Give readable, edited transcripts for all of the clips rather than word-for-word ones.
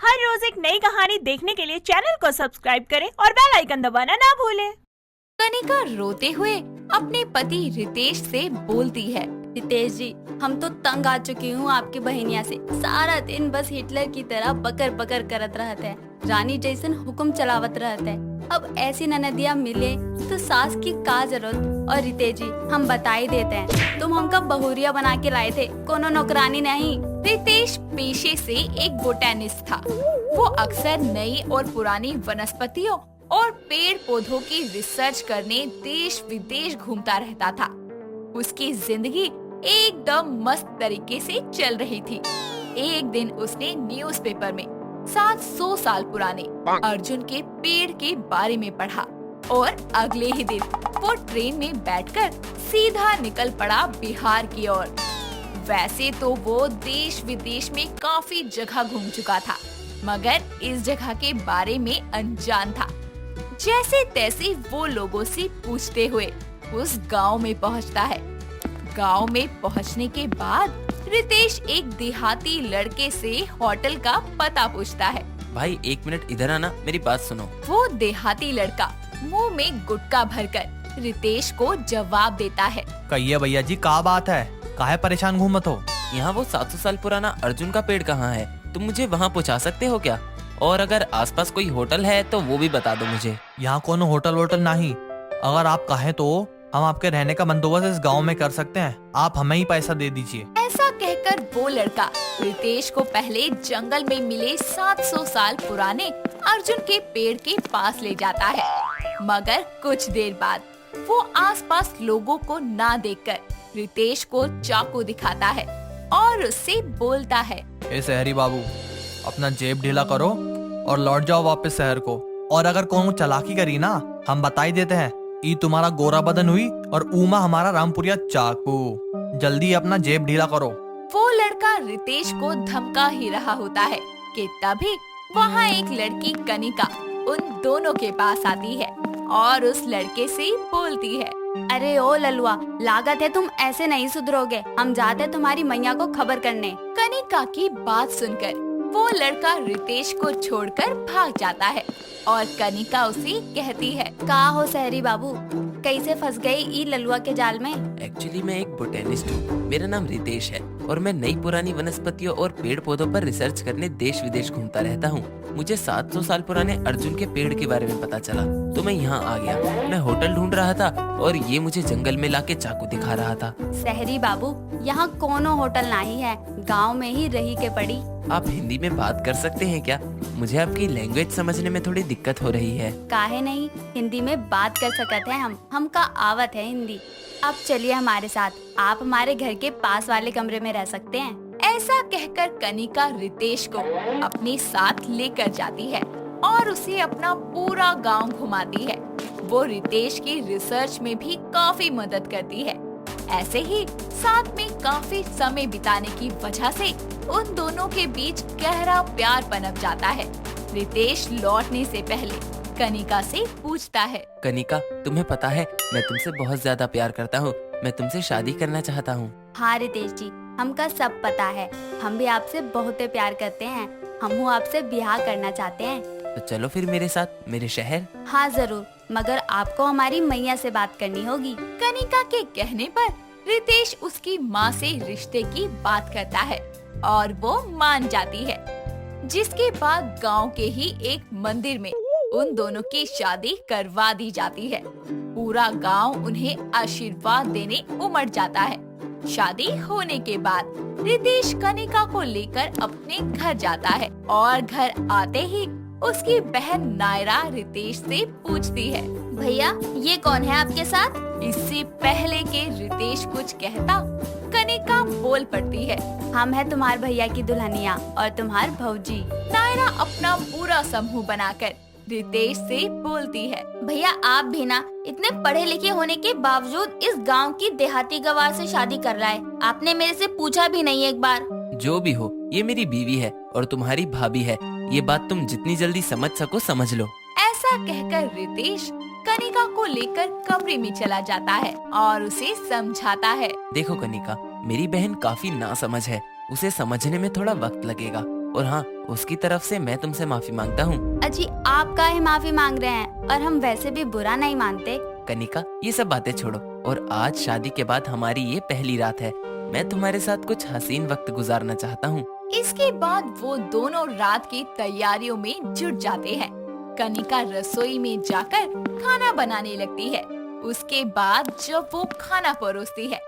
हर रोज एक नई कहानी देखने के लिए चैनल को सब्सक्राइब करें और बेल आइकन दबाना ना भूलें। कनिका रोते हुए अपने पति रितेश से बोलती है। रितेश जी, हम तो तंग आ चुकी हूँ आपकी बहनिया से। सारा दिन बस हिटलर की तरह बकर बकर करत रहते हैं, रानी जैसन हुक्म चलावत रहते हैं। अब ऐसी ननदिया मिले तो सास की का जरूरत। और रितेश जी, हम बता ही देते हैं, तुम हमका बहुरिया बना के लाए थे, कोनो नौकरानी नहीं। रितेश पेशे से एक बोटेनिस्ट था। वो अक्सर नई और पुरानी वनस्पतियों और पेड़ पौधों की रिसर्च करने देश विदेश घूमता रहता था। उसकी जिंदगी एकदम मस्त तरीके से चल रही थी। एक दिन उसने न्यूज़पेपर में 700 साल पुराने अर्जुन के पेड़ के बारे में पढ़ा और अगले ही दिन वो ट्रेन में बैठकर सीधा निकल पड़ा बिहार की ओर। वैसे तो वो देश विदेश में काफी जगह घूम चुका था, मगर इस जगह के बारे में अनजान था। जैसे तैसे वो लोगों से पूछते हुए उस गांव में पहुंचता है। गांव में पहुंचने के बाद रितेश एक देहाती लड़के से होटल का पता पूछता है। भाई 1 मिनट इधर आना, मेरी बात सुनो। वो देहाती लड़का मुंह में गुटखा भरकर रितेश को जवाब देता है। कहिए भैया जी, का बात है? काहे परेशान घूमत हो? यहाँ वो 700 साल पुराना अर्जुन का पेड़ कहाँ है? तुम मुझे वहाँ पहुँचा सकते हो क्या? और अगर आसपास कोई होटल है तो वो भी बता दो मुझे। यहाँ कोनो होटल वोटल नहीं। अगर आप कहें तो हम आपके रहने का बंदोबस्त इस गांव में कर सकते हैं। आप हमें ही पैसा दे दीजिए। ऐसा कहकर वो लड़का रितेश को पहले जंगल में मिले 700 साल पुराने अर्जुन के पेड़ के पास ले जाता है। मगर कुछ देर बाद वो आसपास लोगों को ना देखकर रितेश को चाकू दिखाता है और उससे बोलता है, ए शहरी बाबू, अपना जेब ढीला करो और लौट जाओ वापस शहर को। और अगर कोनो चालाकी करी ना, हम बता ही देते हैं, ई तुम्हारा गोरा बदन हुई और ऊमा हमारा रामपुरिया चाकू। जल्दी अपना जेब ढीला करो। वो लड़का रितेश को धमका ही रहा होता है कि तभी वहाँ एक लड़की कनिका उन दोनों के पास आती है और उस लड़के से बोलती है, अरे ओ ललुआ, लागत है तुम ऐसे नहीं सुधरोगे। हम जाते तुम्हारी मैया को खबर करने। कनिका की बात सुनकर वो लड़का रितेश को छोड़कर भाग जाता है और कनिका उसे कहती है, का हो शहरी बाबू, कैसे फंस गई ई ललुआ के जाल में? एक्चुअली मैं एक बोटेनिस्ट हूँ। मेरा नाम रितेश है और मैं नई पुरानी वनस्पतियों और पेड़ पौधों पर रिसर्च करने देश विदेश घूमता रहता हूँ। मुझे 700 साल पुराने अर्जुन के पेड़ के बारे में पता चला तो मैं यहाँ आ गया। मैं होटल ढूंढ रहा था और ये मुझे जंगल में लाके चाकू दिखा रहा था। शहरी बाबू, यहाँ कोनो होटल नहीं है, गांव में ही रही के पड़ी। आप हिंदी में बात कर सकते हैं क्या? मुझे आपकी लैंग्वेज समझने में थोड़ी दिक्कत हो रही है। काहे नहीं, हिंदी में बात कर सकते हैं हमका आवत है हिंदी। अब चलिए हमारे साथ, आप हमारे घर के पास वाले कमरे में रह सकते हैं। ऐसा कहकर कनिका रितेश को अपने साथ लेकर जाती है और उसे अपना पूरा गांव घुमाती है। वो रितेश की रिसर्च में भी काफी मदद करती है। ऐसे ही साथ में काफी समय बिताने की वजह से उन दोनों के बीच गहरा प्यार पनप जाता है। रितेश लौटने से पहले कनिका से पूछता है, कनिका, तुम्हें पता है मैं तुमसे बहुत ज्यादा प्यार करता हूँ। मैं तुमसे शादी करना चाहता हूँ। हाँ रितेश जी, हमका सब पता है। हम भी आपसे बहुत प्यार करते हैं। हम आपसे ब्याह करना चाहते हैं। तो चलो फिर मेरे साथ मेरे शहर। हाँ जरूर, मगर आपको हमारी मैया से बात करनी होगी। कनिका के कहने पर रितेश उसकी माँ से रिश्ते की बात करता है और वो मान जाती है। जिसके बाद गांव के ही एक मंदिर में उन दोनों की शादी करवा दी जाती है। पूरा गांव उन्हें आशीर्वाद देने उमड़ जाता है। शादी होने के बाद रितेश कनिका को लेकर अपने घर जाता है और घर आते ही उसकी बहन नायरा रितेश से पूछती है, भैया ये कौन है आपके साथ? इससे पहले के रितेश कुछ कहता, कनिका बोल पड़ती है, हम है तुम्हारे भैया की दुल्हनिया और तुम्हार भौजी। नायरा अपना पूरा समूह बनाकर रितेश से बोलती है, भैया आप भी ना इतने पढ़े लिखे होने के बावजूद इस गांव की देहाती गवार से शादी कर रहा है। आपने मेरे से पूछा भी नहीं एक बार। जो भी हो, ये मेरी बीवी है और तुम्हारी भाभी है। ये बात तुम जितनी जल्दी समझ सको समझ लो। ऐसा कहकर रितेश कनिका को लेकर कमरे में चला जाता है और उसे समझाता है, देखो कनिका, मेरी बहन काफी नासमझ है। उसे समझने में थोड़ा वक्त लगेगा। और हाँ, उसकी तरफ से मैं तुमसे माफी मांगता हूँ। अजी आप काहे माफी मांग रहे हैं, और हम वैसे भी बुरा नहीं मानते। कनिका, ये सब बातें छोड़ो और आज शादी के बाद हमारी ये पहली रात है। मैं तुम्हारे साथ कुछ हसीन वक्त गुजारना चाहता हूँ। इसके बाद वो दोनों रात की तैयारियों में जुट जाते हैं। कनिका रसोई में जाकर खाना बनाने लगती है। उसके बाद जब वो खाना परोसती है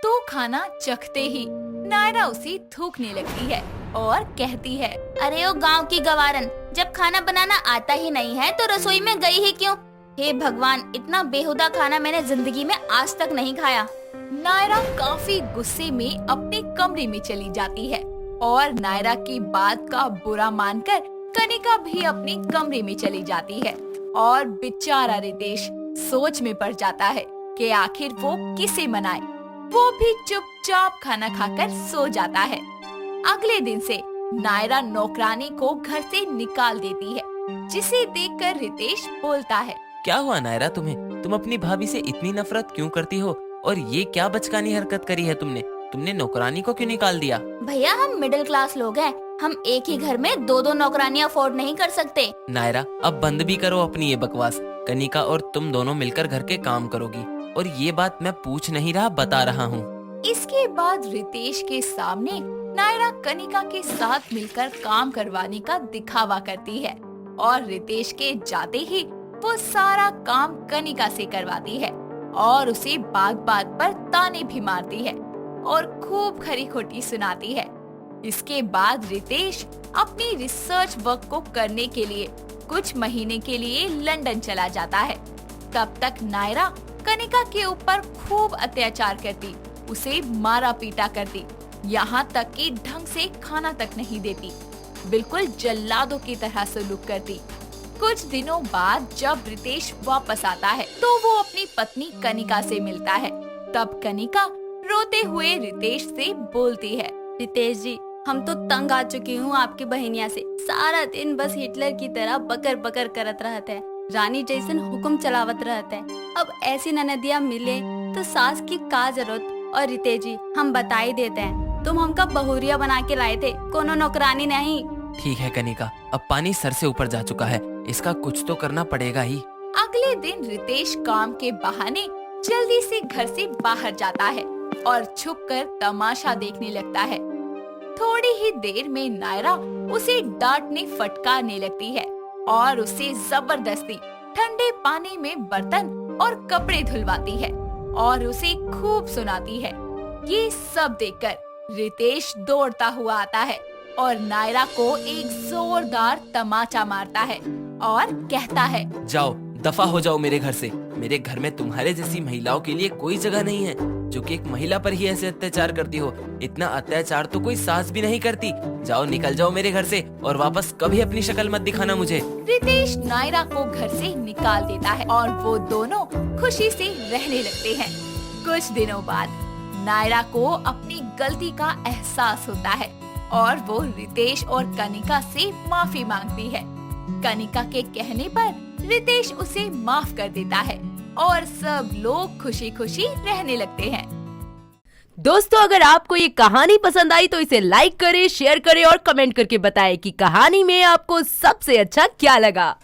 तो खाना चखते ही नायरा उसे थूकने लगती है और कहती है, अरे ओ गांव की गवारन, जब खाना बनाना आता ही नहीं है तो रसोई में गई ही क्यों? हे भगवान, इतना बेहुदा खाना मैंने जिंदगी में आज तक नहीं खाया। नायरा काफी गुस्से में अपने कमरे में चली जाती है और नायरा की बात का बुरा मानकर कनिका भी अपने कमरे में चली जाती है और बेचारा रितेश सोच में पड़ जाता है कि आखिर वो किसे मनाए। वो भी चुपचाप खाना खाकर सो जाता है। अगले दिन से नायरा नौकरानी को घर से निकाल देती है, जिसे देखकर रितेश बोलता है, क्या हुआ नायरा तुम्हें? तुम अपनी भाभी से इतनी नफरत क्यों करती हो? और ये क्या बचकानी हरकत करी है तुमने नौकरानी को क्यों निकाल दिया? भैया हम मिडिल क्लास लोग हैं, हम एक ही घर में दो दो नौकरानियां अफोर्ड नहीं कर सकते। नायरा, अब बंद भी करो अपनी ये बकवास। कनिका और तुम दोनों मिलकर घर के काम करोगी, और ये बात मैं पूछ नहीं रहा, बता रहा हूँ। इसके बाद रितेश के सामने नायरा कनिका के साथ मिलकर काम करवाने का दिखावा करती है और रितेश के जाते ही वो सारा काम कनिका से करवाती है और उसे बात बात पर ताने भी मारती है और खूब खरी खोटी सुनाती है। इसके बाद रितेश अपनी रिसर्च वर्क को करने के लिए कुछ महीने के लिए लंदन चला जाता है। तब तक नायरा कनिका के ऊपर खूब अत्याचार करती, उसे मारा पीटा करती, यहाँ तक कि ढंग से खाना तक नहीं देती, बिल्कुल जल्लादों की तरह सलूक करती। कुछ दिनों बाद जब रितेश वापस आता है तो वो अपनी पत्नी कनिका से मिलता है। तब कनिका रोते हुए रितेश से बोलती है, रितेश जी, हम तो तंग आ चुकी हूँ आपकी बहनिया से। सारा दिन बस हिटलर की तरह बकर बकर करत रहते हैं, रानी जैसन हुक्म चलावत रहते हैं। अब ऐसी ननदिया मिले तो सास की का जरूरत। और रितेश जी, हम बता ही देते हैं, तुम हमका बहुरिया बना के लाए थे, कोनो नौकरानी नहीं। ठीक है कनिका, अब पानी सर से ऊपर जा चुका है, इसका कुछ तो करना पड़ेगा ही। अगले दिन रितेश काम के बहाने जल्दी से घर से बाहर जाता है और छुपकर तमाशा देखने लगता है। थोड़ी ही देर में नायरा उसे डांटने फटकारने लगती है और उसे जबरदस्ती ठंडे पानी में बर्तन और कपड़े धुलवाती है और उसे खूब सुनाती है। ये सब देखकर रितेश दौड़ता हुआ आता है और नायरा को एक जोरदार तमाचा मारता है और कहता है, जाओ, दफा हो जाओ मेरे घर से। मेरे घर में तुम्हारे जैसी महिलाओं के लिए कोई जगह नहीं है, जो कि एक महिला पर ही ऐसे अत्याचार करती हो। इतना अत्याचार तो कोई सास भी नहीं करती। जाओ, निकल जाओ मेरे घर से और वापस कभी अपनी शक्ल मत दिखाना मुझे। रितेश नायरा को घर से निकाल देता है और वो दोनों खुशी से रहने लगते हैं। कुछ दिनों बाद नायरा को अपनी गलती का एहसास होता है और वो रितेश और कनिका से माफी मांगती है। कनिका के कहने पर रितेश उसे माफ कर देता है और सब लोग खुशी खुशी रहने लगते हैं। दोस्तों, अगर आपको ये कहानी पसंद आई तो इसे लाइक करें, शेयर करें और कमेंट करके बताएं कि कहानी में आपको सबसे अच्छा क्या लगा।